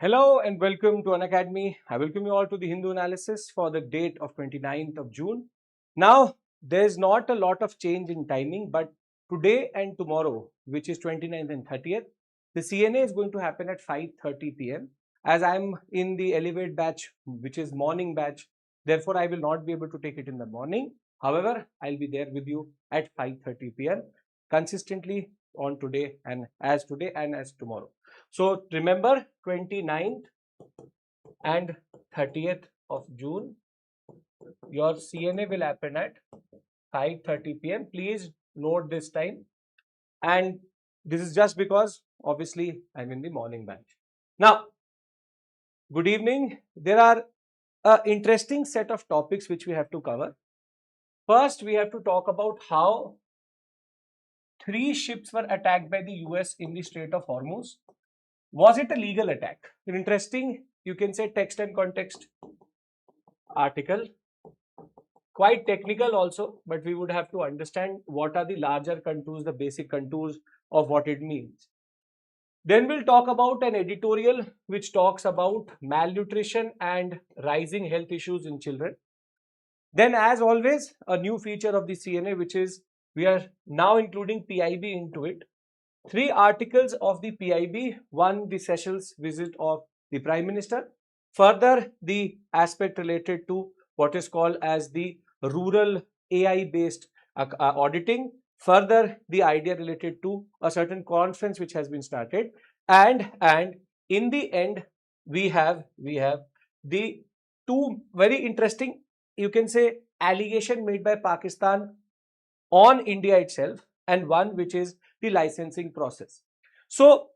Hello and welcome to Unacademy. I welcome you all to the Hindu analysis for the date of 29th of June. Now, there's not a lot of change in timing, but today and tomorrow, which is 29th and 30th, the CNA is going to happen at 5:30 p.m. As I'm in the Elevate batch, which is morning batch, therefore I will not be able to take it in the morning. However, I'll be there with you at 5:30 p.m. consistently on today and as tomorrow. So remember 29th and 30th of June, your CNA will happen at 5:30 p.m. Please note this time. And this is just because obviously I'm in the morning batch. Now, good evening. There are an interesting set of topics which we have to cover. First, we have to talk about how 3 ships were attacked by the US in the Strait of Hormuz. Was it a legal attack? An interesting, you can say, text and context article. Quite technical also, but we would have to understand what are the larger contours, the basic contours of what it means. Then we'll talk about an editorial which talks about malnutrition and rising health issues in children. Then, as always, a new feature of the CNA, which is we are now including PIB into it. 3 articles of the PIB, one the Seychelles visit of the Prime Minister, further the aspect related to what is called as the rural AI based auditing, further the idea related to a certain conference which has been started, and in the end we have the 2 very interesting, you can say, allegation made by Pakistan on India itself, and one which is the licensing process. So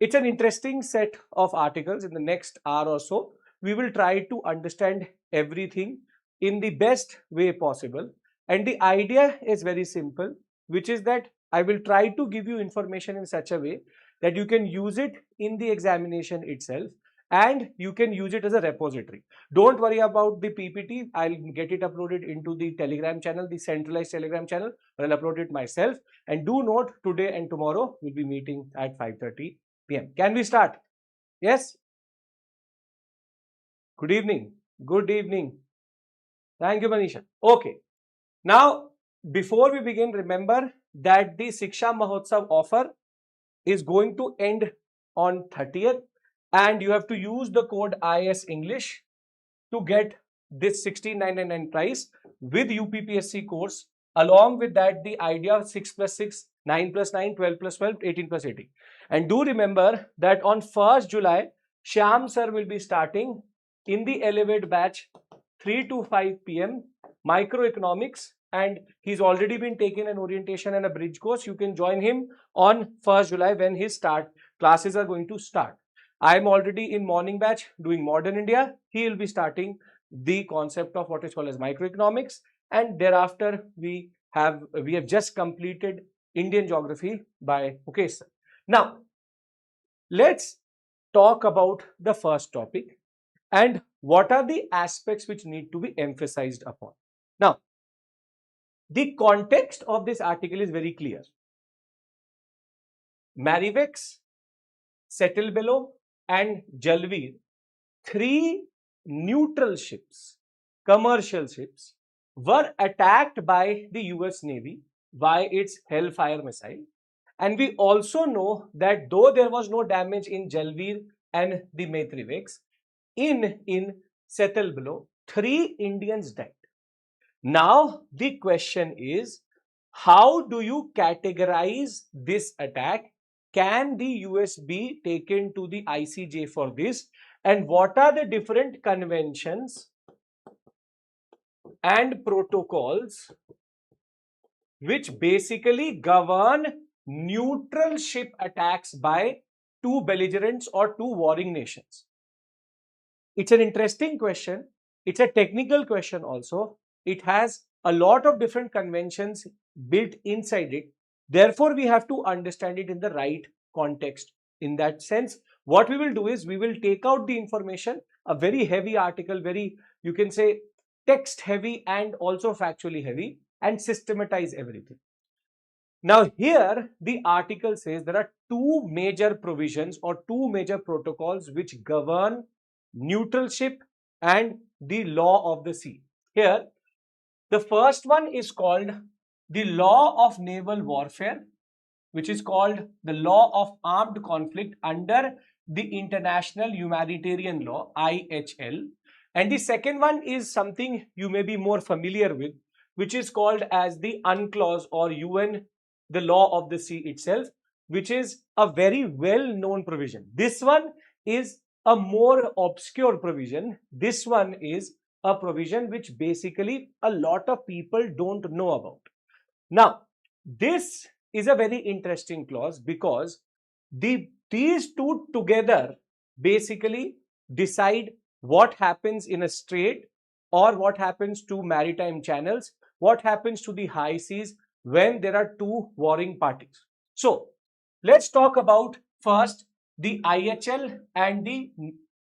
it's an interesting set of articles. In the next hour or so, we will try to understand everything in the best way possible. And the idea is very simple, which is that I will try to give you information in such a way that you can use it in the examination itself and you can use it as a repository. Don't worry about the PPT. I'll get it uploaded into the Telegram channel, the centralized Telegram channel. I'll upload it myself. And do note, today and tomorrow we'll be meeting at 5:30 p.m. Can we start? Yes? Good evening. Good evening. Thank you, Manisha. Okay. Now, before we begin, remember that the Shiksha Mahotsav offer is going to end on 30th. And you have to use the code IS English to get this 16,999 price with UPPSC course. Along with that, the idea of 6 plus 6, 9 plus 9, 12 plus 12, 18 plus 18. And do remember that on 1st July, Shyam sir will be starting in the Elevate batch 3 to 5 p.m. microeconomics, and he's already been taking an orientation and a bridge course. You can join him on 1st July when his classes are going to start. I'm already in morning batch doing modern India. He will be starting the concept of what is called as microeconomics, and thereafter we have just completed Indian geography by Mukesh. Now let's talk about the first topic and what are the aspects which need to be emphasized upon. Now, the context of this article is very clear. Marivex, Settle Below and Jalveer, 3 neutral ships, commercial ships, were attacked by the US Navy by its Hellfire missile. And we also know that though there was no damage in Jalveer and the Marivex, in Settle Below, 3 Indians died. Now the question is, how do you categorize this attack? Can the US be taken to the ICJ for this? And what are the different conventions and protocols which basically govern neutral ship attacks by 2 belligerents or 2 warring nations? It's an interesting question. It's a technical question also. It has a lot of different conventions built inside it. Therefore, we have to understand it in the right context. In that sense, what we will do is we will take out the information, a very heavy article, very, you can say, text heavy and also factually heavy, and systematize everything. Now here the article says there are two major provisions or two major protocols which govern neutral ship and the law of the sea. Here the first one is called the law of naval warfare, which is called the law of armed conflict under the international humanitarian law, IHL. And the second one is something you may be more familiar with, which is called as the UNCLAUSE or UN, the law of the sea itself, which is a very well known provision. This one is a more obscure provision. This one is a provision which basically a lot of people don't know about. Now, this is a very interesting clause because these two together basically decide what happens in a strait or what happens to maritime channels, what happens to the high seas when there are two warring parties. So, let's talk about first the IHL and the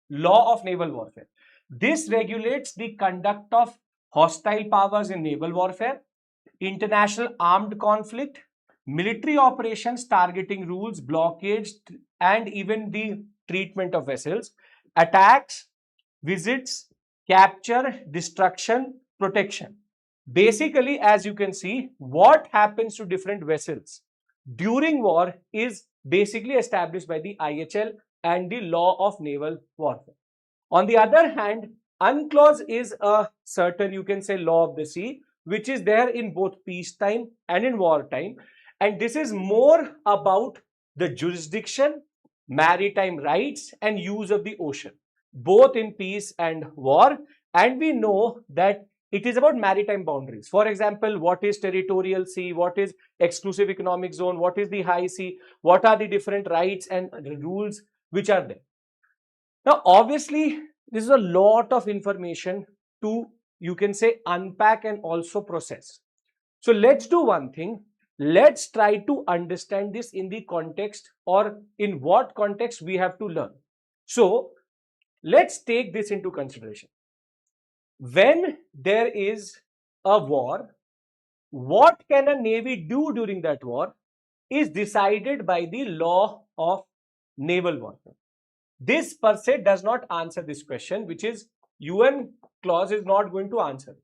law of naval warfare. This regulates the conduct of hostile powers in naval warfare, international armed conflict, military operations targeting rules, blockades, and even the treatment of vessels, attacks, visits, capture, destruction, protection. Basically, as you can see, what happens to different vessels during war is basically established by the IHL and the law of naval warfare. On the other hand, UNCLAUSE is a certain, you can say, law of the sea, which is there in both peacetime and in wartime. And this is more about the jurisdiction, maritime rights, and use of the ocean, both in peace and war. And we know that it is about maritime boundaries. For example, what is territorial sea, what is exclusive economic zone, what is the high sea, what are the different rights and rules which are there. Now, obviously, this is a lot of information to, you can say, unpack and also process. So let's do one thing. Let's try to understand this in the context or in what context we have to learn. So let's take this into consideration. When there is a war, what can a navy do during that war is decided by the law of naval warfare. This per se does not answer this question, which is UN clause is not going to answer.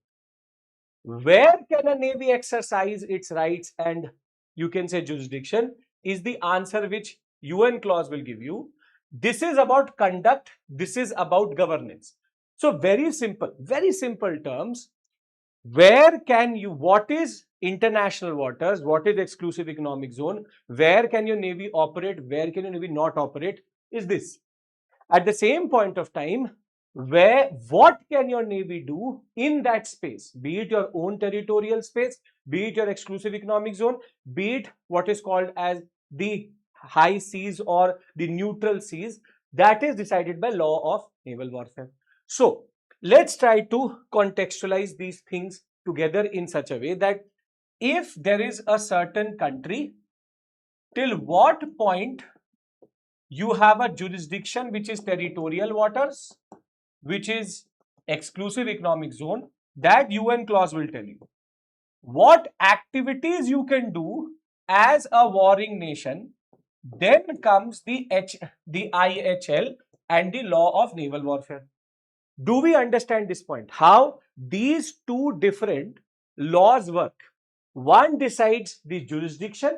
Where can a navy exercise its rights and, you can say, jurisdiction is the answer which UN clause will give you. This is about conduct. This is about governance. So very simple terms. Where can you, what is international waters, what is exclusive economic zone, where can your navy operate, where can your navy not operate, is this. At the same point of time, what can your navy do in that space, be it your own territorial space, be it your exclusive economic zone, be it what is called as the high seas or the neutral seas, that is decided by law of naval warfare. So let's try to contextualize these things together in such a way that if there is a certain country, till what point you have a jurisdiction which is territorial waters, which is exclusive economic zone, that UN clause will tell you. What activities you can do as a warring nation, then comes the IHL and the law of naval warfare. Do we understand this point? How these two different laws work? One decides the jurisdiction,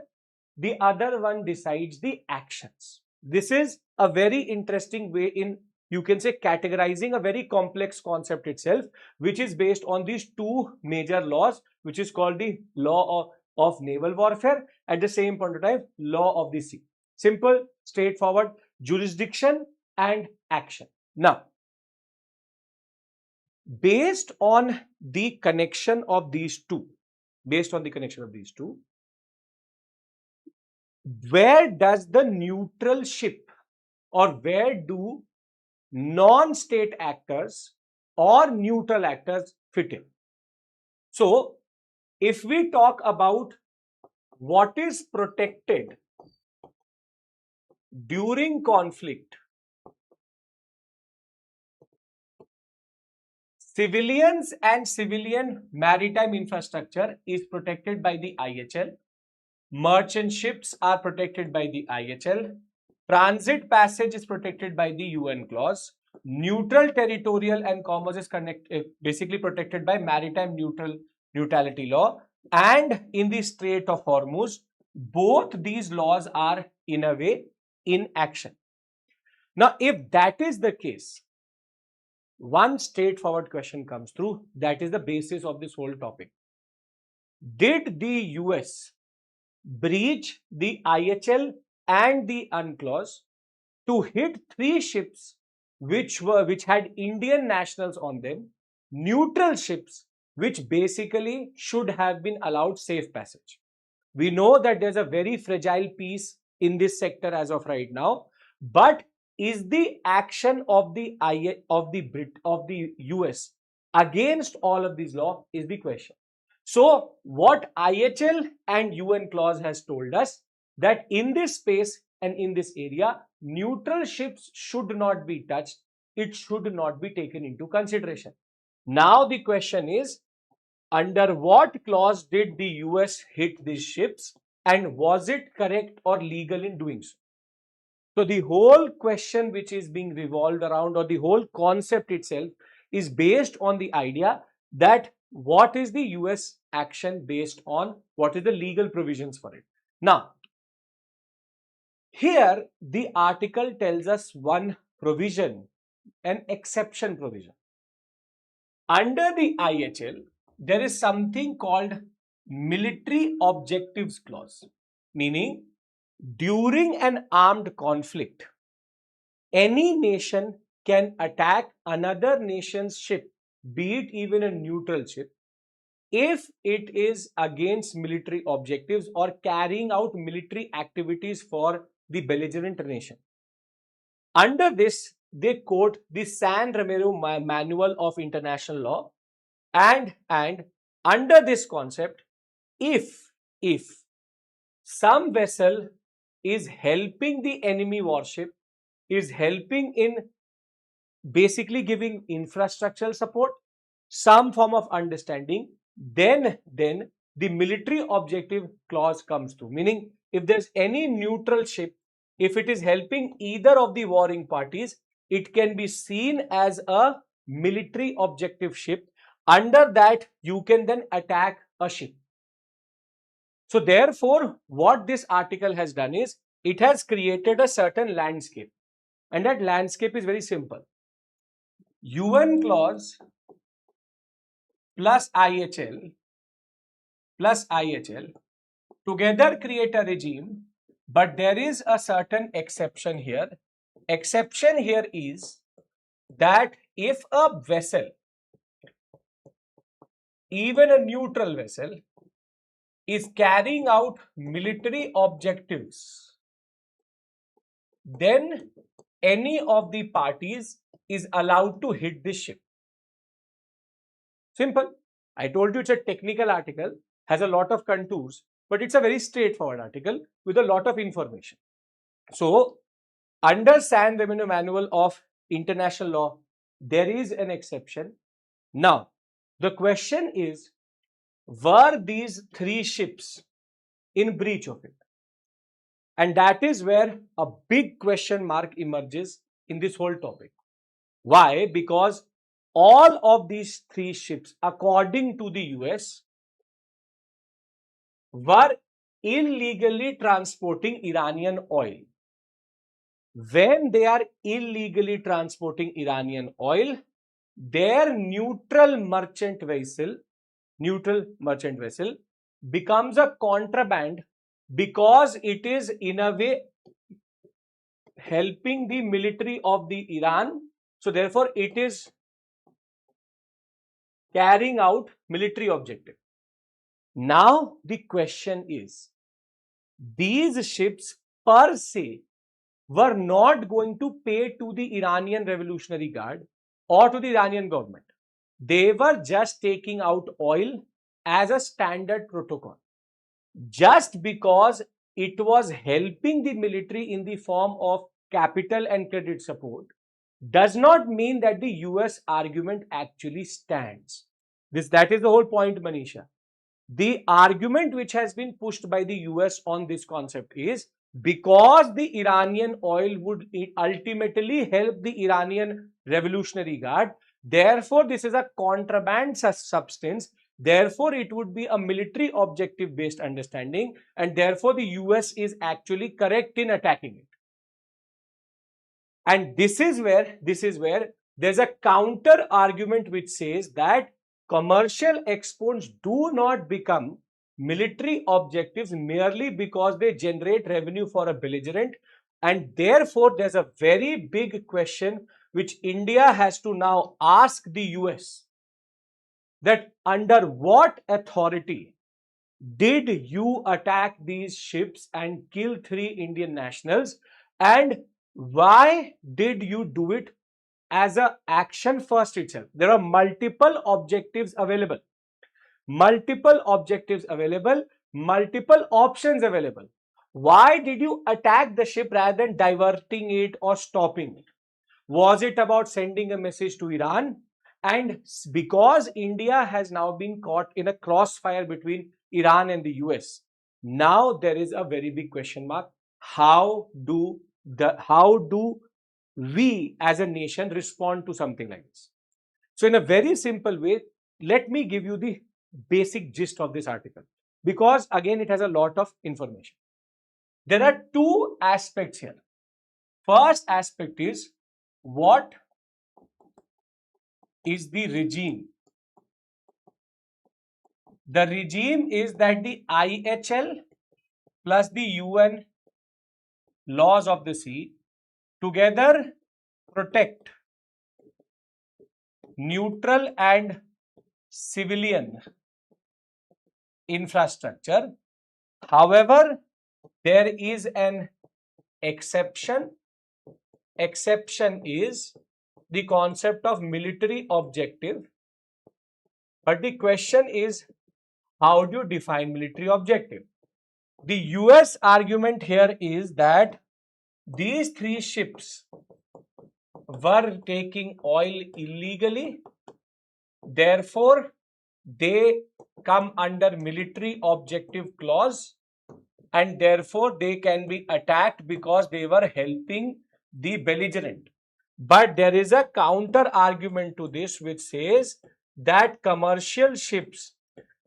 the other one decides the actions. This is a very interesting way in, you can say, categorizing a very complex concept itself, which is based on these two major laws, which is called the law of naval warfare, at the same point of time, law of the sea. Simple, straightforward, jurisdiction and action. Now, based on the connection of these two, where does the neutral ship or where do non-state actors or neutral actors fit in? So, if we talk about what is protected during conflict, civilians and civilian maritime infrastructure is protected by the IHL. merchant ships are protected by the IHL, transit passage is protected by the UN clause, neutral territorial and commerce is basically protected by maritime neutrality law, and in the Strait of Hormuz, both these laws are in a way in action. Now, if that is the case, one straightforward question comes through, that is the basis of this whole topic. Did the US breach the IHL and the UNCLAUSE to hit 3 ships which had Indian nationals on them, neutral ships which basically should have been allowed safe passage? We know that there's a very fragile peace in this sector as of right now, but is the action of the US against all of these laws is the question. So what IHL and UN clause has told us, that in this space and in this area, neutral ships should not be touched. It should not be taken into consideration. Now the question is, under what clause did the US hit these ships, and was it correct or legal in doing so? So the whole question which is being revolved around, or the whole concept itself, is based on the idea that what is the US action based on, what is the legal provisions for it. Now, here the article tells us one provision, an exception provision. Under the IHL, there is something called military objectives clause, meaning during an armed conflict, any nation can attack another nation's ship, be it even a neutral ship, if it is against military objectives or carrying out military activities for the belligerent nation. Under this, they quote the San Ramiro Manual of International Law, and under this concept, if some vessel is helping the enemy warship, is helping in basically giving infrastructural support, some form of understanding, then the military objective clause comes through. Meaning, if there's any neutral ship, if it is helping either of the warring parties, it can be seen as a military objective ship. Under that, you can then attack a ship. So therefore, what this article has done is, it has created a certain landscape, and that landscape is very simple. UN clause plus IHL together create a regime, but there is a certain exception here. Exception here is that if a vessel, even a neutral vessel, is carrying out military objectives, then any of the parties is allowed to hit this ship. Simple. I told you it's a technical article, has a lot of contours, but it's a very straightforward article with a lot of information. So, under San Ramiro Manual of International Law, there is an exception. Now, the question is, were these 3 ships in breach of it? And that is where a big question mark emerges in this whole topic. Why? Because all of these 3 ships, according to the US, were illegally transporting Iranian oil. When they are illegally transporting Iranian oil, their neutral merchant vessel becomes a contraband, because it is in a way helping the military of the Iran. So therefore, it is carrying out military objective. Now the question is, these ships per se were not going to pay to the Iranian Revolutionary Guard or to the Iranian government. They were just taking out oil as a standard protocol. Just because it was helping the military in the form of capital and credit support does not mean that the US argument actually stands. That is the whole point, Manisha. The argument which has been pushed by the US on this concept is because the Iranian oil would ultimately help the Iranian Revolutionary Guard, therefore this is a contraband substance, therefore it would be a military objective based understanding, and therefore the US is actually correct in attacking it. And this is where there's a counter argument which says that commercial exports do not become military objectives merely because they generate revenue for a belligerent, and therefore there's a very big question which India has to now ask the US, that under what authority did you attack these ships and kill 3 Indian nationals, and why did you do it as a action first itself? There are multiple objectives available, multiple options available. Why did you attack the ship rather than diverting it or stopping it? Was it about sending a message to Iran? And because India has now been caught in a crossfire between Iran and the US, now there is a very big question mark. How do we as a nation respond to something like this? So in a very simple way, let me give you the basic gist of this article, because again it has a lot of information. There are two aspects here. First aspect is, what is the regime? The regime is that the IHL plus the UN laws of the sea together protect neutral and civilian infrastructure. However, there is an exception. Exception is the concept of military objective. But the question is, how do you define military objective? The US argument here is that these 3 ships were taking oil illegally, therefore they come under military objective clause, and therefore they can be attacked because they were helping the belligerent. But there is a counter argument to this which says that commercial ships,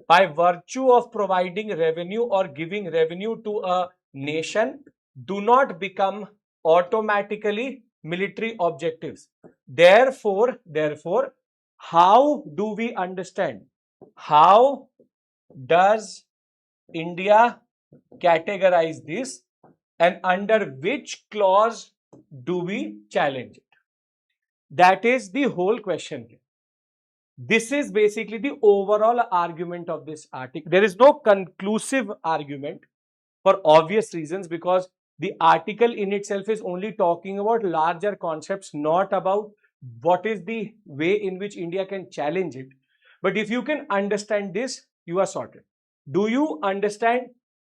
by virtue of providing revenue or giving revenue to a nation, do not become automatically military objectives. Therefore, how do we understand? How does India categorize this, and under which clause do we challenge it? That is the whole question here. This is basically the overall argument of this article. There is no conclusive argument for obvious reasons, because the article in itself is only talking about larger concepts, not about what is the way in which India can challenge it. But if you can understand this, you are sorted. Do you understand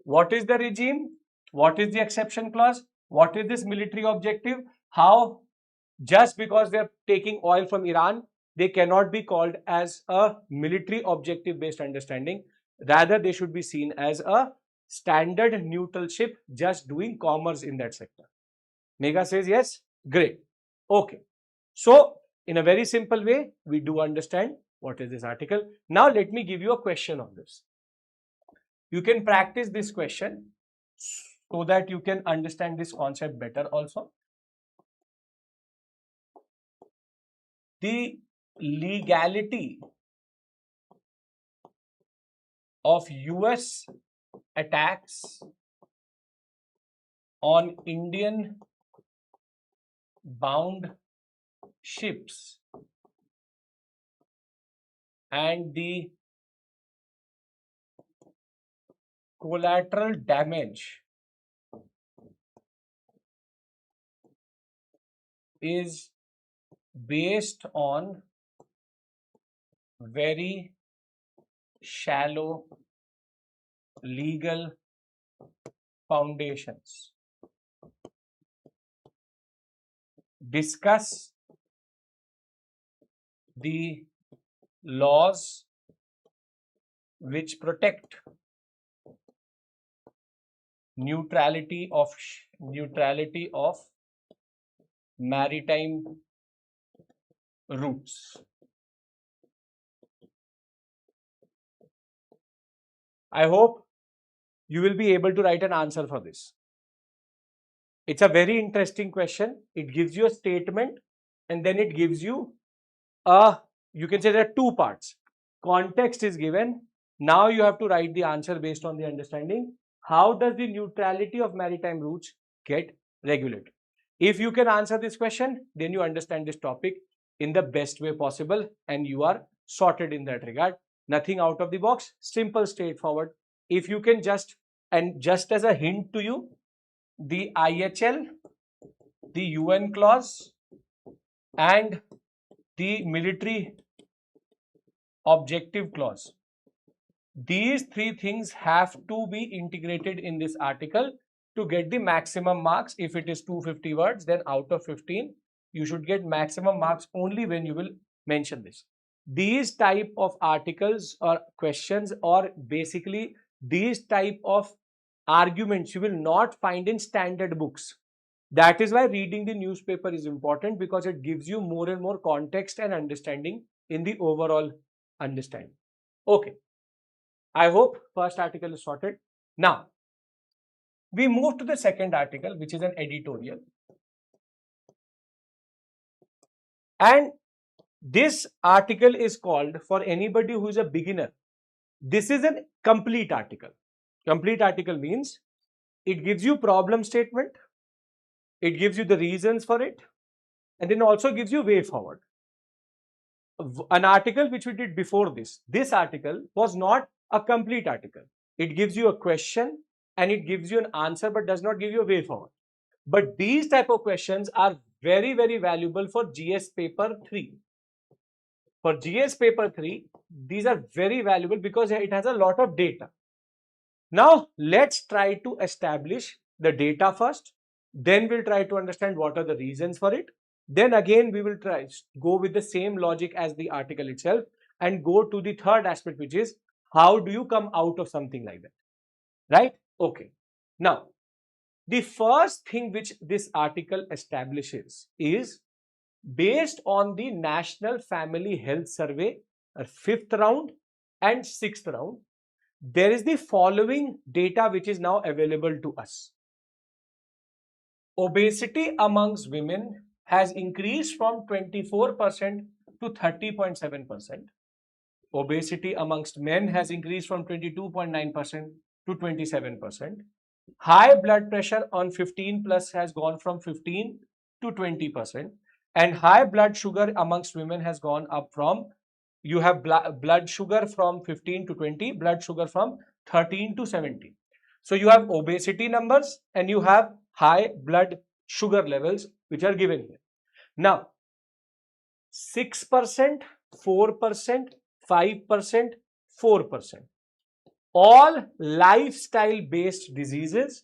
what is the regime? What is the exception clause? What is this military objective? How just because they are taking oil from Iran, they cannot be called as a military objective based understanding. Rather, they should be seen as a standard neutral ship just doing commerce in that sector. Megha says yes. Great. Okay. So, in a very simple way, we do understand what is this article. Now, let me give you a question on this. You can practice this question so that you can understand this concept better also. The legality of US attacks on Indian bound ships and the collateral damage is based on very shallow legal foundations. Discuss the laws which protect neutrality of maritime routes. I hope you will be able to write an answer for this. It's a very interesting question. It gives you a statement and then it gives you you can say there are two parts. Context is given. Now you have to write the answer based on the understanding. How does the neutrality of maritime routes get regulated? If you can answer this question, then you understand this topic in the best way possible and you are sorted in that regard. Nothing out of the box, simple, straightforward. If you can just as a hint to you, the IHL, the UN clause and the military objective clause. These three things have to be integrated in this article to get the maximum marks. If it is 250 words, then out of 15, you should get maximum marks only when you will mention this. These type of articles or questions or basically these type of arguments you will not find in standard books. That is why reading the newspaper is important, because it gives you more and more context and understanding in the overall understanding. Okay. I hope first article is sorted. Now, we move to the second article, which is an editorial. And this article is called, for anybody who is a beginner, this is a complete article. Complete article means it gives you problem statement, it gives you the reasons for it, and then also gives you way forward. An article which we did before this article was not a complete article. It gives you a question and it gives you an answer but does not give you a way forward. But these type of questions are very, very valuable for GS paper 3. For GS paper 3, these are very valuable because it has a lot of data. Now, let's try to establish the data first. Then we'll try to understand what are the reasons for it. Then again, we will try go with the same logic as the article itself and go to the third aspect, which is how do you come out of something like that, right? Okay. Now, the first thing which this article establishes is based on the National Family Health Survey, 5th round and 6th round, there is the following data which is now available to us. Obesity amongst women has increased from 24% to 30.7%. Obesity amongst men has increased from 22.9% to 27%. High blood pressure on 15 plus has gone from 15 to 20%. And high blood sugar amongst women has gone up from, you have blood sugar from 15 to 20, blood sugar from 13 to 17. So you have obesity numbers and you have high blood sugar levels which are given here. Now, 6%, 4%, 5%, 4%. All lifestyle-based diseases,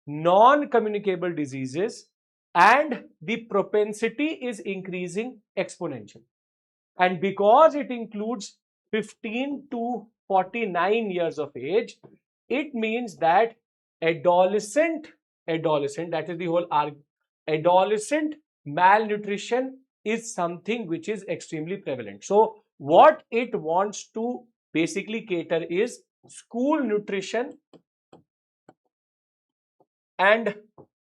non-communicable diseases, and the propensity is increasing exponentially. And because it includes 15 to 49 years of age, it means that adolescent, that is the whole adolescent malnutrition is something which is extremely prevalent. So what it wants to basically cater is school nutrition. And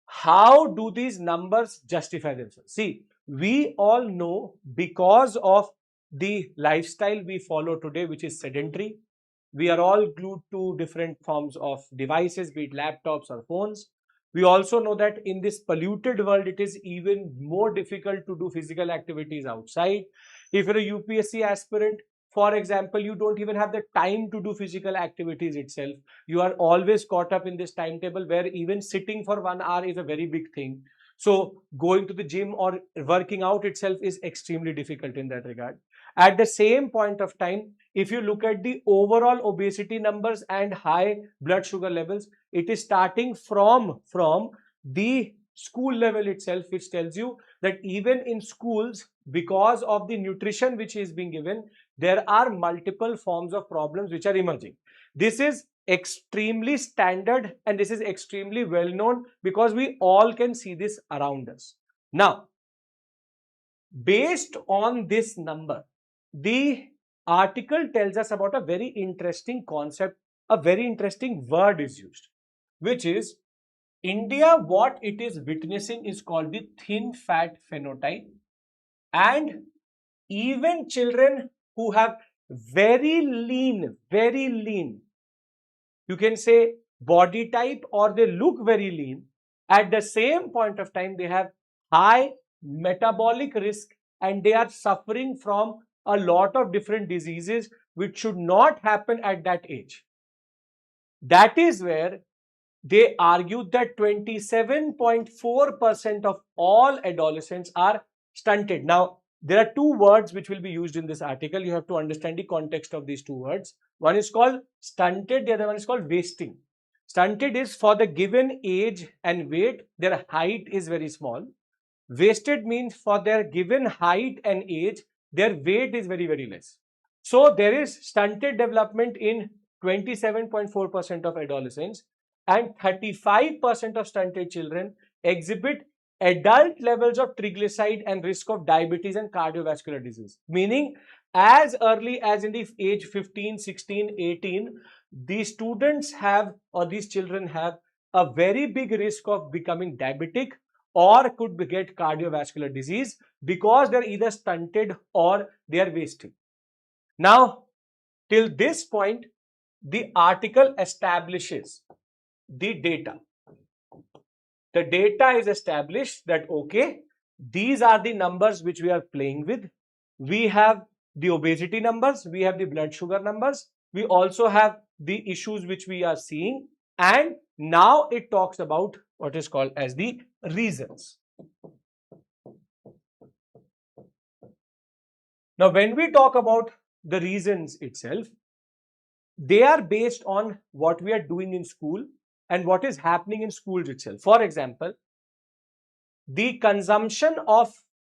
how do these numbers justify themselves? See, we all know because of the lifestyle we follow today, which is sedentary, we are all glued to different forms of devices, be it laptops or phones. We also know that in this polluted world, it is even more difficult to do physical activities outside. If you're a UPSC aspirant, for example, you don't even have the time to do physical activities itself. You are always caught up in this timetable where even sitting for 1 hour is a very big thing. So going to the gym or working out itself is extremely difficult in that regard. At the same point of time, if you look at the overall obesity numbers and high blood sugar levels, it is starting from the school level itself, which tells you that even in schools, because of the nutrition which is being given, there are multiple forms of problems which are emerging. This is extremely standard and this is extremely well known because we all can see this around us. Now, based on this number, the article tells us about a very interesting concept, a very interesting word is used, which is India, what it is witnessing is called the thin fat phenotype, and even children who have very lean, you can say body type, or they look very lean, at the same point of time they have high metabolic risk and they are suffering from a lot of different diseases which should not happen at that age. That is where they argued that 27.4% of all adolescents are stunted. Now, there are two words which will be used in this article. You have to understand the context of these two words. One is called stunted, the other one is called wasting. Stunted is for the given age and weight, their height is very small. Wasted means for their given height and age, their weight is very, very less. So, there is stunted development in 27.4% of adolescents, and 35% of stunted children exhibit adult levels of triglyceride and risk of diabetes and cardiovascular disease. Meaning, as early as in the age 15, 16, 18, these students have, or these children have, a very big risk of becoming diabetic or could get cardiovascular disease because they're either stunted or they are wasting. Now, till this point, the article establishes the data. The data is established that, okay, these are the numbers which we are playing with. We have the obesity numbers, we have the blood sugar numbers, we also have the issues which we are seeing, and now it talks about what is called as the reasons. Now, when we talk about the reasons itself, they are based on what we are doing in school and what is happening in schools itself. For example, the consumption of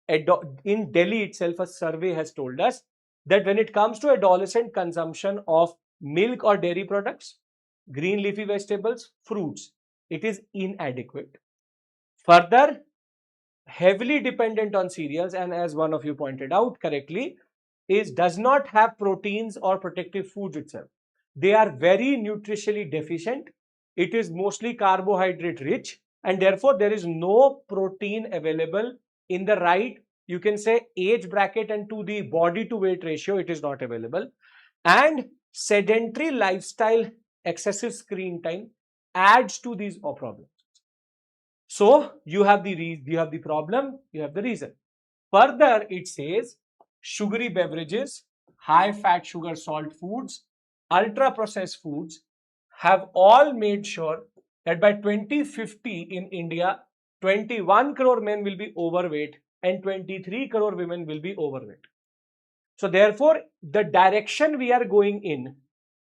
in Delhi itself, a survey has told us that when it comes to adolescent consumption of milk or dairy products, green leafy vegetables, fruits, it is inadequate. Further, heavily dependent on cereals, and as one of you pointed out correctly, does not have proteins or protective foods itself. They are very nutritionally deficient. It is mostly carbohydrate rich, and therefore there is no protein available in the right, you can say, age bracket, and to the body to weight ratio, it is not available. And sedentary lifestyle, excessive screen time adds to these problems. So you have the problem, you have the reason. Further, it says sugary beverages, high fat, sugar, salt foods, ultra processed foods have all made sure that by 2050 in India, 21 crore men will be overweight and 23 crore women will be overweight. So therefore, the direction we are going in,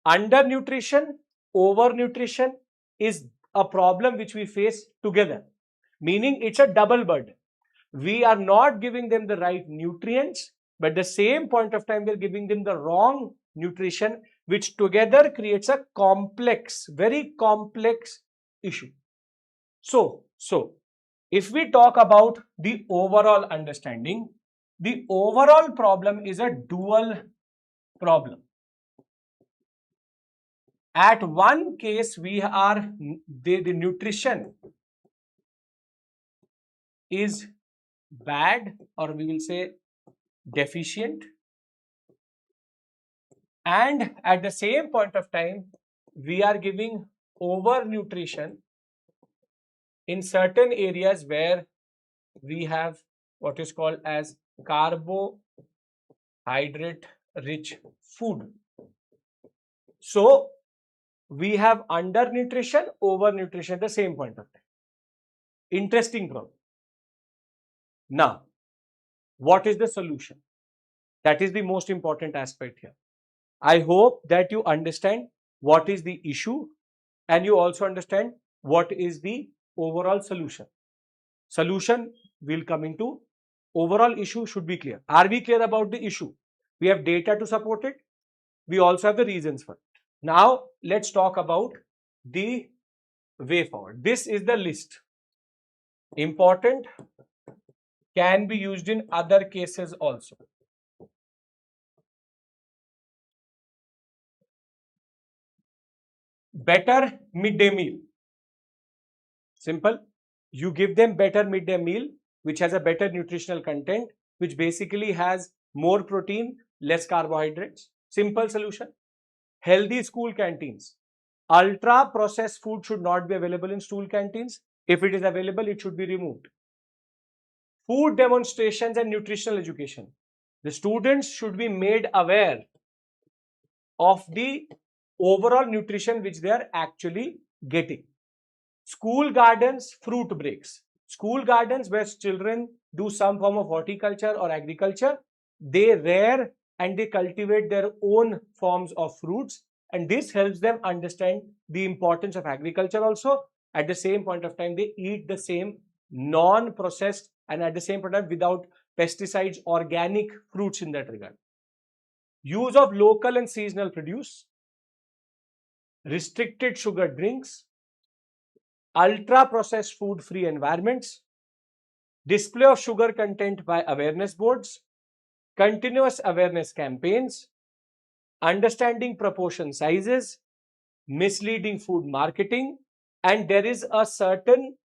undernutrition, overnutrition, is a problem which we face together. Meaning it's a double burden. We are not giving them the right nutrients, but at the same point of time, we're giving them the wrong nutrition, which together creates a complex, very complex issue. So if we talk about the overall understanding, the overall problem is a dual problem. At one case, we are the nutrition is bad, or we will say deficient, and at the same point of time we are giving overnutrition in certain areas where we have what is called as carbohydrate rich food. So we have undernutrition, overnutrition at the same point of time. Interesting problem. Now, what is the solution? That is the most important aspect here. I hope that you understand what is the issue and you also understand what is the overall solution. Solution will come into overall issue should be clear. Are we clear about the issue? We have data to support it. We also have the reasons for it. Now, let's talk about the way forward. This is the list. Important, can be used in other cases also. Better midday meal. Simple. You give them better midday meal, which has a better nutritional content, which basically has more protein, less carbohydrates. Simple solution. Healthy school canteens. Ultra processed food should not be available in school canteens. If it is available, it should be removed. Food demonstrations and nutritional education. The students should be made aware of the overall nutrition which they are actually getting. School gardens, fruit breaks. School gardens where children do some form of horticulture or agriculture, they rear and they cultivate their own forms of fruits, and this helps them understand the importance of agriculture also. At the same point of time, they eat the same non-processed and at the same point of time without pesticides, organic fruits in that regard. Use of local and seasonal produce, restricted sugar drinks, ultra-processed food-free environments, display of sugar content by awareness boards, continuous awareness campaigns, understanding proportion sizes, misleading food marketing, and there is a certain,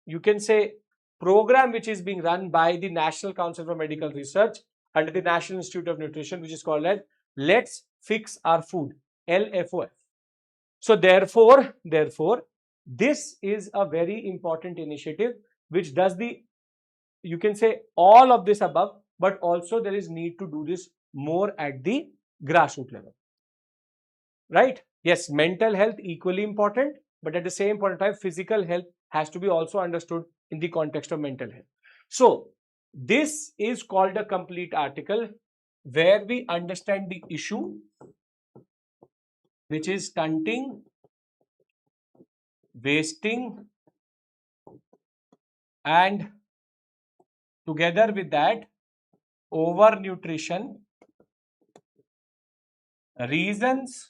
you can say, program which is being run by the National Council for Medical Research under the National Institute of Nutrition, which is called as Let's Fix Our Food, LFOF. So therefore, this is a very important initiative which does the, you can say, all of this above, but also there is need to do this more at the grassroots level. Right? Yes, mental health equally important, but at the same point of time, physical health has to be also understood in the context of mental health. So this is called a complete article where we understand the issue, which is stunting, wasting, and together with that, overnutrition, reasons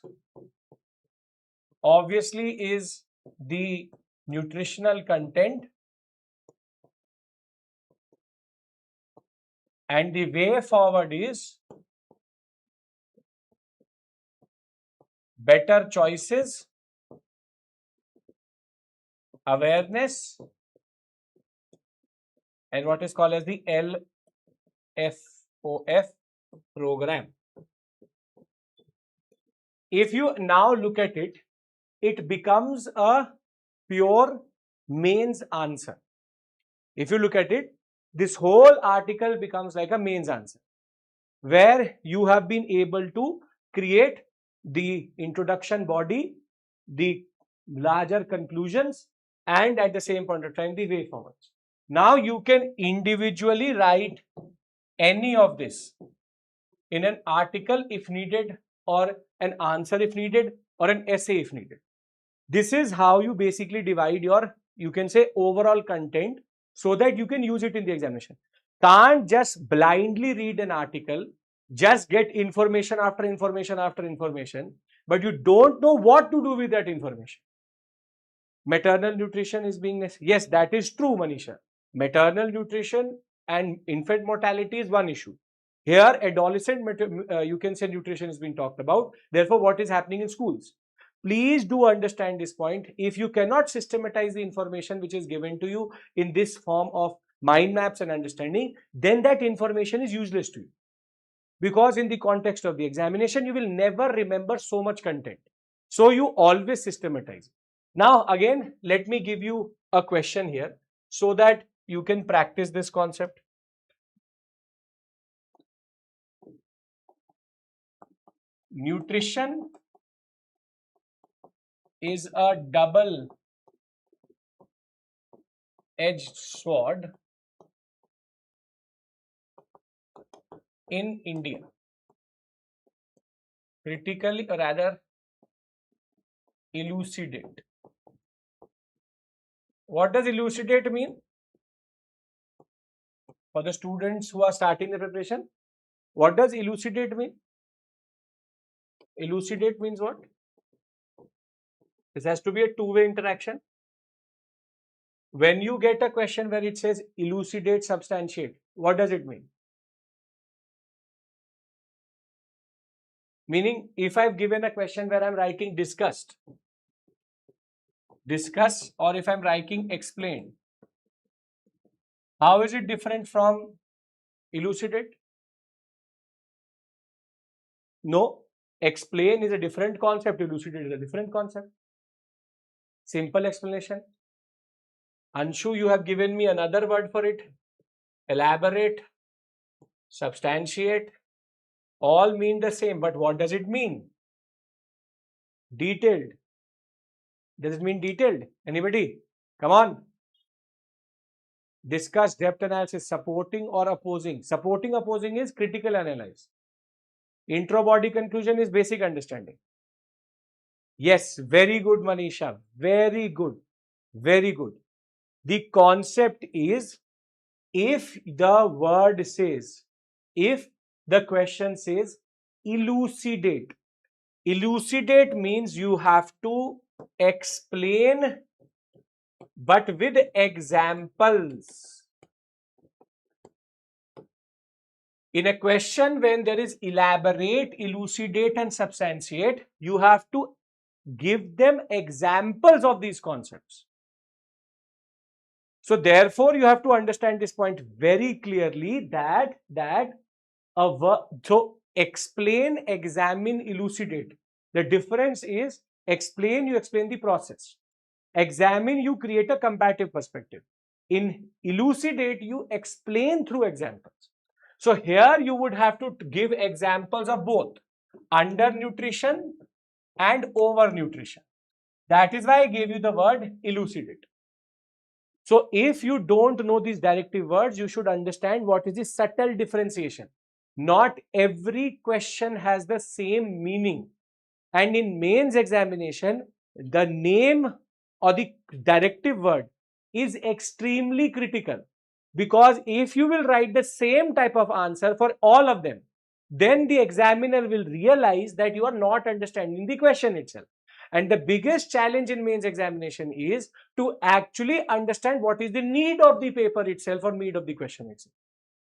obviously is the nutritional content, and the way forward is better choices, awareness, and what is called as the LFOF program. If you now look at it, it becomes a pure mains answer. If you look at it, this whole article becomes like a mains answer, where you have been able to create the introduction body, the larger conclusions, and at the same point of time, the way forwards. Now you can individually write any of this in an article if needed, or an answer if needed, or an essay if needed. This is how you basically divide your, you can say, overall content so that you can use it in the examination. Can't just blindly read an article, just get information after information after information, but you don't know what to do with that information. Maternal nutrition is being necessary. Yes, that is true, Manisha. Maternal nutrition and infant mortality is one issue. Here, adolescent, you can say, nutrition is being talked about. Therefore, what is happening in schools? Please do understand this point. If you cannot systematize the information which is given to you in this form of mind maps and understanding, then that information is useless to you. Because in the context of the examination, you will never remember so much content. So you always systematize. Now, again, let me give you a question here so that you can practice this concept. Nutrition is a double-edged sword in India. Critically, or rather, elucidate. What does elucidate mean? For the students who are starting the preparation, What does elucidate mean? Elucidate means what? This has to be a two-way interaction. When you get a question where it says elucidate, substantiate, what does it mean? Meaning, if I've given a question where I'm writing discuss, or if I'm writing explain, how is it different from elucidate? No, explain is a different concept, elucidate is a different concept. Simple explanation. Anshu, you have given me another word for it. Elaborate, substantiate, all mean the same, but what does it mean? Detailed. Does it mean detailed? Anybody? Come on. Discuss, depth analysis, supporting or opposing. Supporting, opposing is critical analyze. Intro, body, conclusion is basic understanding. Yes, very good, Manisha. Very good. Very good. The concept is, if the word says, if the question says elucidate, elucidate means you have to explain but with examples. In a question when there is elaborate, elucidate and substantiate, you have to give them examples of these concepts. So therefore, you have to understand this point very clearly that so explain, examine, elucidate. The difference is explain, you explain the process. Examine, you create a comparative perspective. In elucidate, you explain through examples. So here you would have to give examples of both undernutrition and overnutrition. That is why I gave you the word elucidate. So if you don't know these directive words, you should understand what is the subtle differentiation. Not every question has the same meaning. And in mains examination, the name or the directive word is extremely critical. Because if you will write the same type of answer for all of them, then the examiner will realize that you are not understanding the question itself. And the biggest challenge in mains examination is to actually understand what is the need of the paper itself or need of the question itself.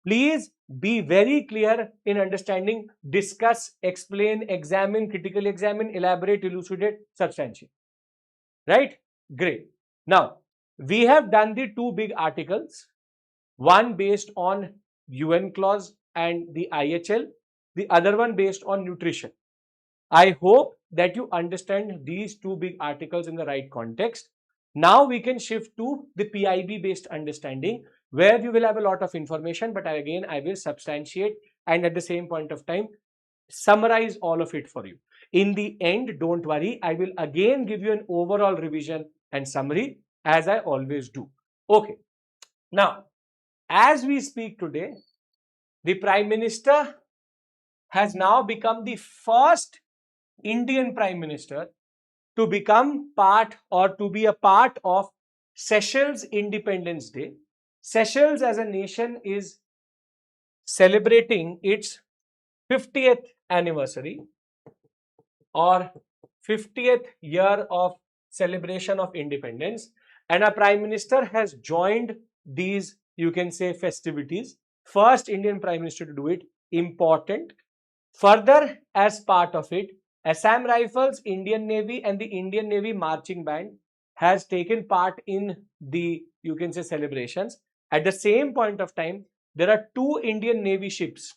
Please be very clear in understanding, discuss, explain, examine, critically examine, elaborate, elucidate, substantiate. Right? Great. Now, we have done the two big articles, one based on UN clause and the IHL, the other one based on nutrition. I hope that you understand these two big articles in the right context. Now we can shift to the PIB based understanding, where you will have a lot of information, but again I will substantiate and at the same point of time summarize all of it for you. In the end, don't worry, I will again give you an overall revision and summary as I always do. Okay. Now, as we speak today, the Prime Minister has now become the first Indian Prime Minister to become part or to be a part of Seychelles Independence Day. Seychelles as a nation is celebrating its 50th anniversary or 50th year of celebration of independence, and our Prime Minister has joined these, you can say, festivities. First Indian Prime Minister to do it, important. Further, as part of it, Assam Rifles, Indian Navy and the Indian Navy Marching Band has taken part in the, you can say, celebrations. At the same point of time, there are two Indian Navy ships,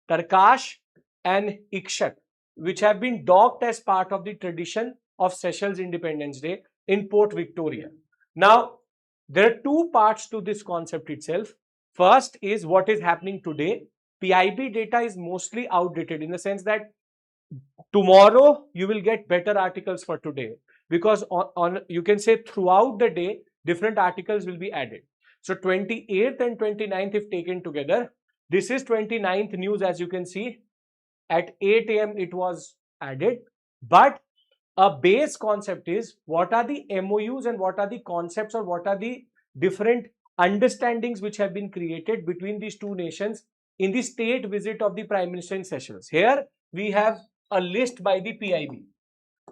Tarkash and Ikshak, which have been docked as part of the tradition of Seychelles Independence Day in Port Victoria. Now, there are two parts to this concept itself. First is what is happening today. PIB data is mostly outdated in the sense that tomorrow you will get better articles for today, because on you can say throughout the day different articles will be added. So 28th and 29th if taken together, this is 29th news. As you can see, at 8 a.m. it was added, but a base concept is what are the MOUs and what are the concepts or what are the different understandings which have been created between these two nations in the state visit of the Prime Minister in Seychelles. Here we have a list by the PIB.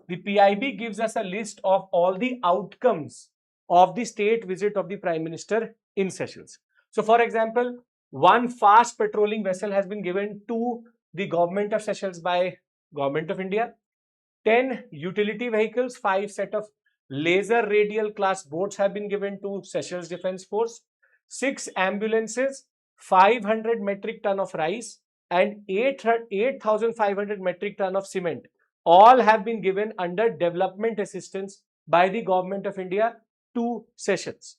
The PIB gives us a list of all the outcomes of the state visit of the Prime Minister in Seychelles. So, for example, one fast patrolling vessel has been given to the government of Seychelles by Government of India. 10 utility vehicles, 5 set of laser radial class boats have been given to Seychelles Defence Force, 6 ambulances, 500 metric ton of rice and 8,500 metric ton of cement. All have been given under development assistance by the Government of India to Seychelles.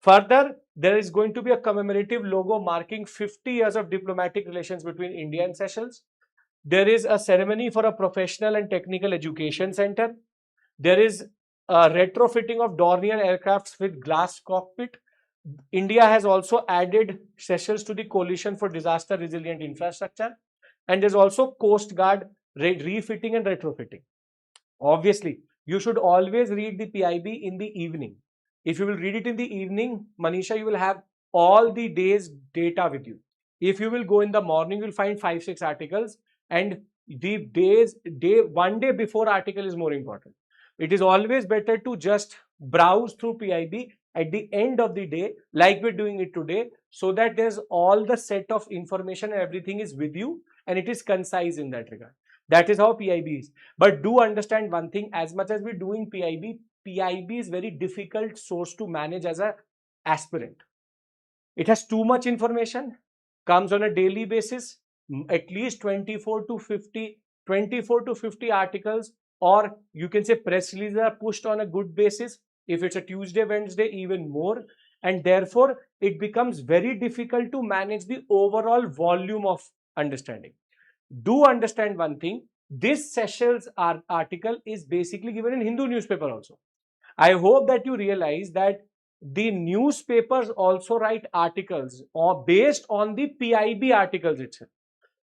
Further, there is going to be a commemorative logo marking 50 years of diplomatic relations between India and Seychelles. There is a ceremony for a professional and technical education center. There is a retrofitting of Dornier aircrafts with glass cockpit. India has also added Seychelles to the Coalition for Disaster Resilient Infrastructure. And there's also Coast Guard refitting and retrofitting. Obviously, you should always read the PIB in the evening. If you will read it in the evening, Manisha, you will have all the day's data with you. If you will go in the morning, you will find 5-6 articles, and the one day before article is more important. It is always better to just browse through PIB at the end of the day, like we're doing it today, so that there's all the set of information and everything is with you and it is concise in that regard. That is how PIB is. But do understand one thing, as much as we're doing PIB is very difficult source to manage as an aspirant. It has too much information, comes on a daily basis, at least 24 to 50 articles, or you can say press releases are pushed on a good basis. If it's a Tuesday, Wednesday, even more. And therefore, it becomes very difficult to manage the overall volume of understanding. Do understand one thing, this Seychelles article is basically given in Hindu newspaper also. I hope that you realize that the newspapers also write articles based on the PIB articles itself.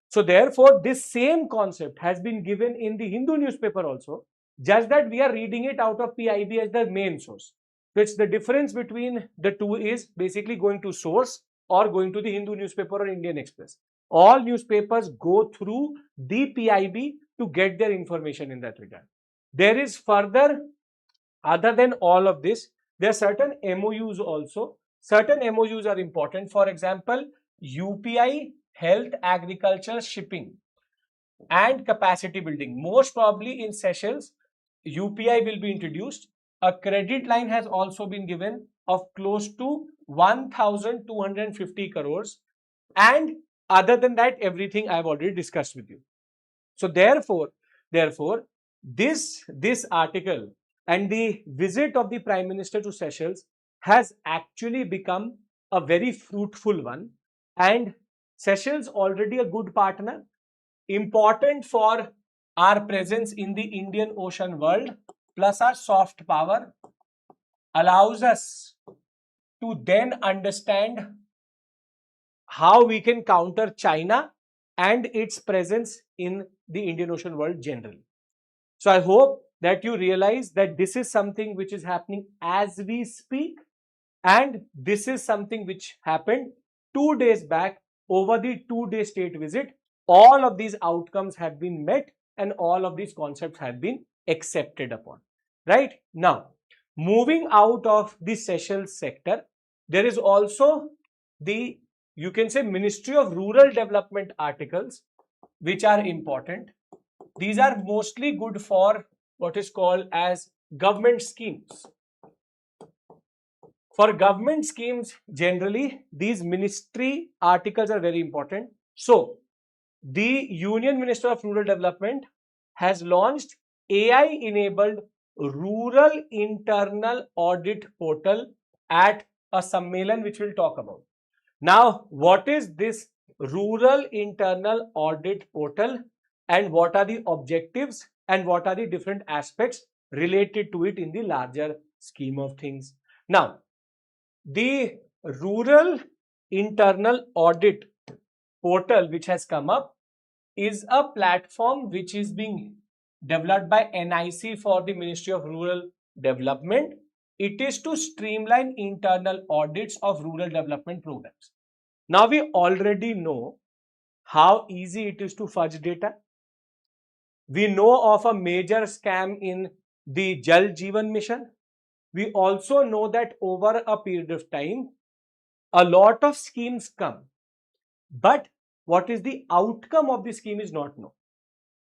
So therefore, this same concept has been given in the Hindu newspaper also, just that we are reading it out of PIB as the main source. So it's the difference between the two is basically going to source or going to the Hindu newspaper or Indian Express. All newspapers go through the PIB to get their information in that regard. There is further, other than all of this, there are certain MOUs also. Certain MOUs are important. For example, UPI, health, agriculture, shipping and capacity building. Most probably in Seychelles, UPI will be introduced. A credit line has also been given of close to 1,250 crores. And other than that, everything I have already discussed with you. So therefore, this article and the visit of the Prime Minister to Seychelles has actually become a very fruitful one. And Seychelles already a good partner, important for our presence in the Indian Ocean world, plus our soft power allows us to then understand how we can counter China and its presence in the Indian Ocean world generally. So I hope that you realize that this is something which is happening as we speak, and this is something which happened 2 days back over the 2-day state visit. All of these outcomes have been met and all of these concepts have been accepted upon. Right? Now, moving out of the Seychelles sector, there is also the, you can say, Ministry of Rural Development articles, which are important. These are mostly good for what is called as government schemes. For government schemes, generally, these ministry articles are very important. So, the Union Minister of Rural Development has launched AI-enabled Rural Internal Audit Portal at a Sammelan, which we'll talk about. Now, what is this Rural Internal Audit Portal and what are the objectives and what are the different aspects related to it in the larger scheme of things? Now, the Rural Internal Audit Portal which has come up is a platform which is being developed by NIC for the Ministry of Rural Development. It is to streamline internal audits of rural development programs. Now we already know how easy it is to fudge data. We know of a major scam in the Jal Jeevan mission. We also know that over a period of time, a lot of schemes come, but what is the outcome of the scheme is not known.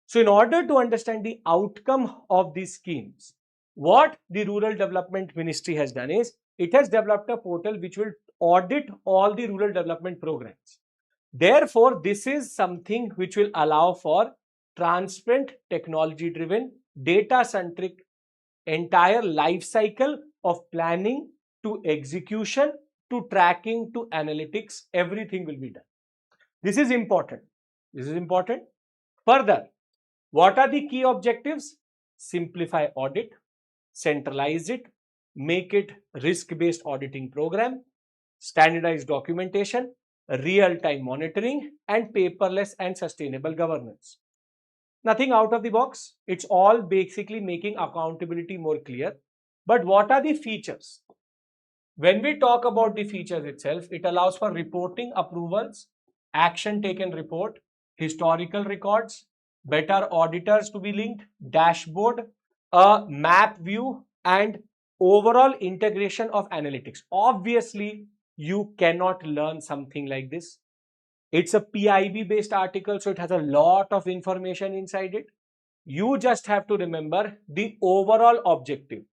So in order to understand the outcome of these schemes, what the Rural Development Ministry has done is, it has developed a portal which will audit all the rural development programs. Therefore, this is something which will allow for transparent, technology-driven, data-centric entire life cycle of planning to execution to tracking to analytics. Everything will be done. This is important. This is important. Further, what are the key objectives? Simplify audit, centralize it, make it risk-based auditing program, standardized documentation, real-time monitoring, and paperless and sustainable governance. Nothing out of the box. It's all basically making accountability more clear. But what are the features? When we talk about the features itself, it allows for reporting approvals, action taken report, historical records, better auditors to be linked, dashboard, a map view, and overall integration of analytics. Obviously, you cannot learn something like this. It's a PIB based article, so it has a lot of information inside it. You just have to remember the overall objective.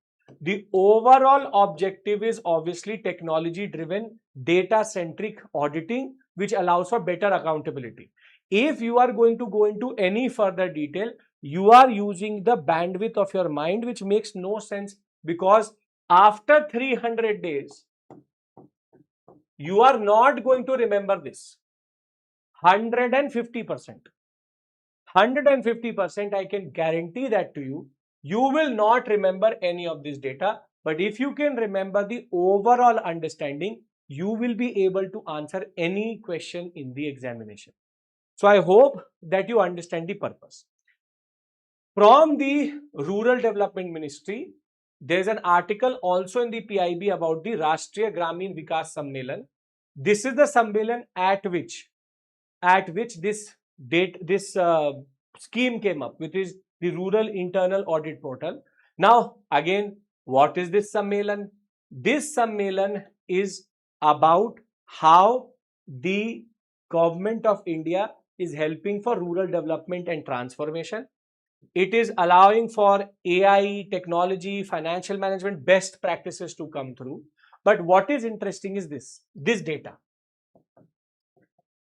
The overall objective is obviously technology driven, data centric auditing, which allows for better accountability. If you are going to go into any further detail, you are using the bandwidth of your mind, which makes no sense, because after 300 days, you are not going to remember this. 150%. 150%, I can guarantee that to you. You will not remember any of this data, but if you can remember the overall understanding, you will be able to answer any question in the examination. So I hope that you understand the purpose. From the Rural Development Ministry, there is an article also in the PIB about the Rashtriya Gramin Vikas Sammelan. This is the Sammelan at which this scheme came up, which is the Rural Internal Audit Portal. Now, again, what is this Sammelan? This Sammelan is about how the government of India is helping for rural development and transformation. It is allowing for AI, technology, financial management, best practices to come through. But what is interesting is this data.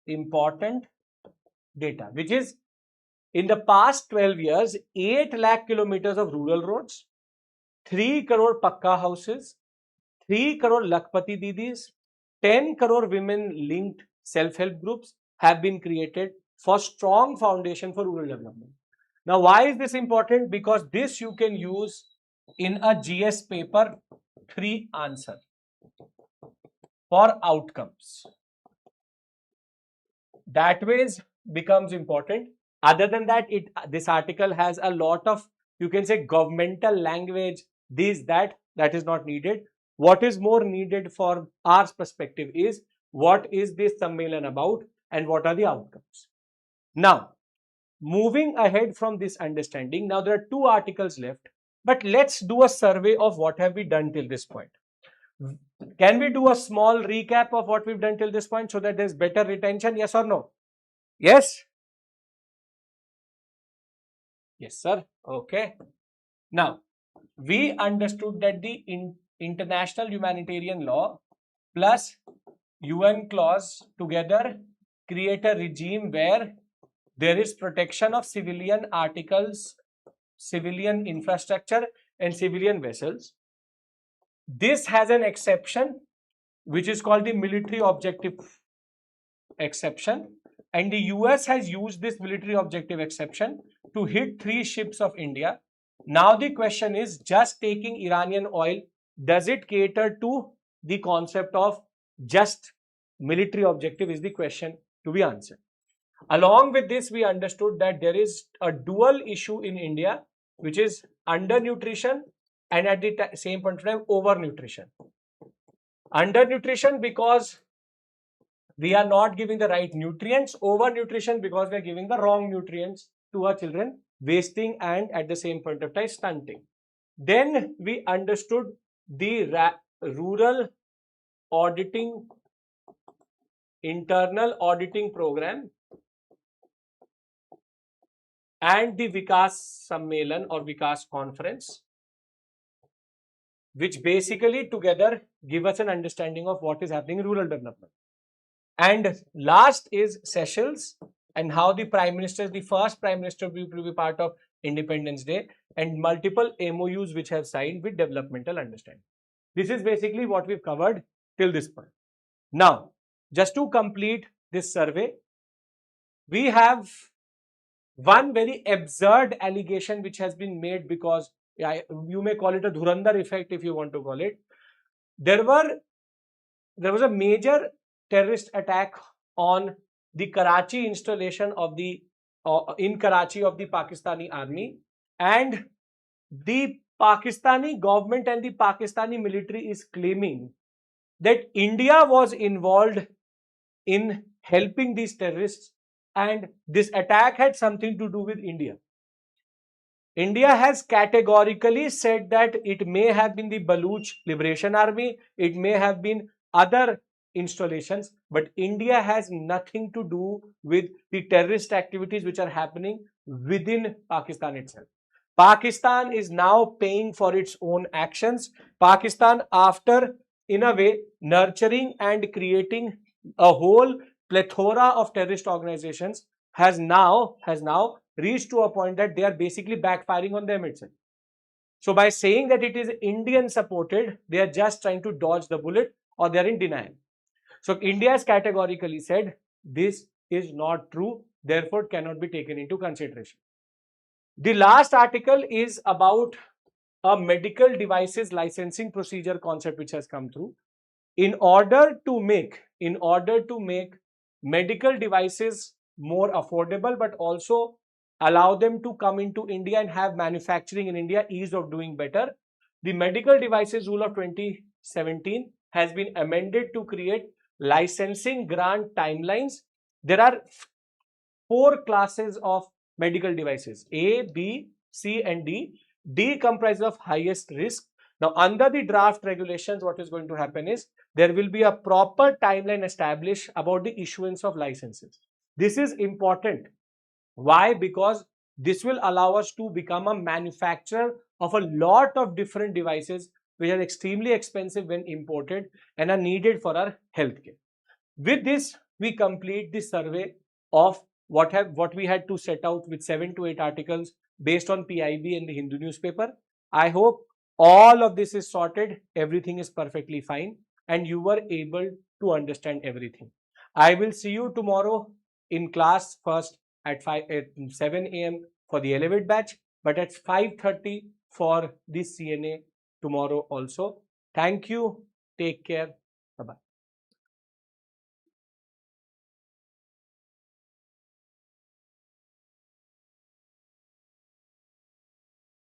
Important data, which is in the past 12 years, 8 lakh kilometers of rural roads, 3 crore pakka houses, 3 crore Lakpati Didis, 10 crore women linked self-help groups have been created for strong foundation for rural development. Now, why is this important? Because this you can use in a GS paper 3 answer for outcomes. That ways becomes important. Other than that, this article has a lot of, you can say, governmental language, that is not needed. What is more needed for our perspective is, what is this Sammelan about and what are the outcomes? Now, moving ahead from this understanding, now there are 2 articles left, but let's do a survey of what have we done till this point. Can we do a small recap of what we've done till this point so that there's better retention? Yes or no? Yes? Yes, sir. Okay. Now, we understood that the international humanitarian law plus UN clause together create a regime where there is protection of civilian articles, civilian infrastructure and civilian vessels. This has an exception which is called the military objective exception, and the US has used this military objective exception to hit 3 ships of India. Now the question is, just taking Iranian oil, does it cater to the concept of just military objective is the question to be answered. Along with this, we understood that there is a dual issue in India, which is undernutrition and at the same point of time overnutrition. Undernutrition because we are not giving the right nutrients, overnutrition because we are giving the wrong nutrients to our children, wasting and at the same point of time stunting. Then we understood the rural auditing, internal auditing program and the Vikas Sammelan or Vikas conference, which basically together give us an understanding of what is happening in rural development. And last is Seychelles and how the Prime Minister, the first Prime Minister will be part of Independence Day, and multiple MOUs which have signed with developmental understanding. This is basically what we've covered till this point. Now, just to complete this survey, we have one very absurd allegation which has been made because you may call it a Dhurandhar effect if you want to call it. There was a major terrorist attack on the Karachi installation of the in Karachi of the Pakistani army, and the Pakistani government and the Pakistani military is claiming that India was involved in helping these terrorists and this attack had something to do with India. India has categorically said that it may have been the Baluch Liberation Army, it may have been other installations, but India has nothing to do with the terrorist activities which are happening within Pakistan itself. Pakistan is now paying for its own actions. Pakistan, after in a way nurturing and creating a whole plethora of terrorist organizations, has now reached to a point that they are basically backfiring on them itself. So by saying that it is Indian supported, they are just trying to dodge the bullet or they are in denial. So India has categorically said this is not true, therefore cannot be taken into consideration. The last article is about a medical devices licensing procedure concept which has come through. In order to make medical devices more affordable, but also allow them to come into India and have manufacturing in India, ease of doing better, the medical devices rule of 2017 has been amended to create licensing grant timelines. There are 4 classes of medical devices: A, B, C and D. D comprises of highest risk. Now, under the draft regulations, what is going to happen is there will be a proper timeline established about the issuance of licenses. This is important. Why? Because this will allow us to become a manufacturer of a lot of different devices which are extremely expensive when imported and are needed for our healthcare. With this, we complete the survey of what we had to set out with 7 to 8 articles based on PIB and the Hindu newspaper. I hope all of this is sorted, everything is perfectly fine, and you were able to understand everything. I will see you tomorrow in class first at 7 a.m. for the Elevate batch, but at 5:30 for the CNA tomorrow also. Thank you. Take care.